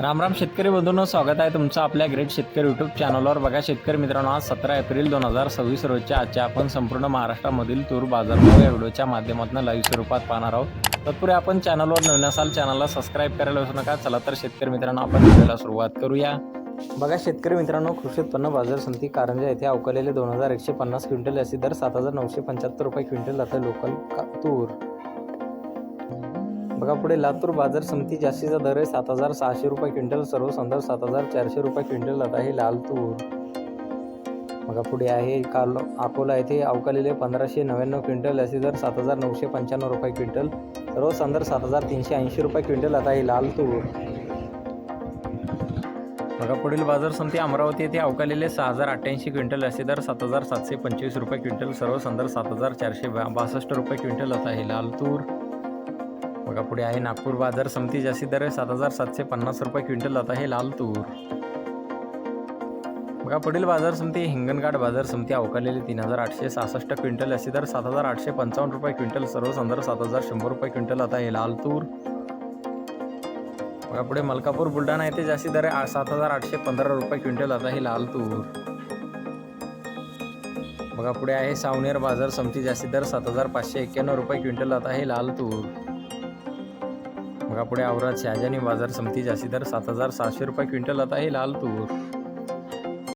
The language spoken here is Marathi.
राम राम शेतकरी बंधूंनो, स्वागत आहे तुमचं आपल्या ग्रेट शेतकरी यूट्यूब चॅनलवर। बघा शेतकरी मित्रांनो, आज 17 एप्रिल 2026 रोजच्या आजच्या आपण संपूर्ण महाराष्ट्रामधील तूर बाजारभाव या व्हिडिओच्या माध्यमातून लाईव्ह स्वरूपात पाहणार आहोत। तत्पूर्वी आपण चॅनलवर नवीन असाल चॅनलला सबस्क्राईब करायला विसरू नका। चला तर शेतकरी मित्रांनो, आपण व्हिडिओला सुरुवात करूया। बघा शेतकरी मित्रांनो, कृषी उत्पन्न बाजार समिती कारंजा येथे अवकालेले 2150 क्विंटल असे दर 7975 रुपये क्विंटल आता लोकल तूर। बघा पुढे लातूर बाजार समिती जास्तीचा दर आहे 7600 रुपये क्विंटल, सर्व संदर्भ 7400 रुपये क्विंटल आता हे लाल तूर। बघा पुढे आहे अकोला येथे अवकालेले 1599 क्विंटल असे दर 7995 रुपये क्विंटल, सर्व संदर्भ 7380 रुपये क्विंटल आता हे लाल तूर। बघा पुढील बाजार समिती अमरावती येथे अवकालेले 6088 क्विंटल असे दर 7725 रुपये क्विंटल, सर्व संदर्भ 7462 रुपये क्विंटल आता हे लाल तूर। बघा पुढे आहे नागपूर बाजार समिती जास्ती दर आहे 7750 रुपये क्विंटल आता हे लाल तूर। बघा पुढील बाजार समिती हिंगणघाट बाजार समिती अवकालेले 3866 क्विंटल असे दर 7855 रुपये क्विंटल, सर्व संदर्भ 7100 रुपये क्विंटल आता हे लाल तूर। बघा पुढे मलकापूर बुलढाणा येथे जास्ती दर आहे 7815 रुपये क्विंटल आता हे लाल तूर। बघा पुढे आहे सावनेर बाजार समिती जास्ती दर 7591 रुपये क्विंटल आता हे लाल तूर। बघा पुढे औराद शहाजानी बाजार समिती जास्ती दर 7700 रुपये क्विंटल आता हे लाल तूर।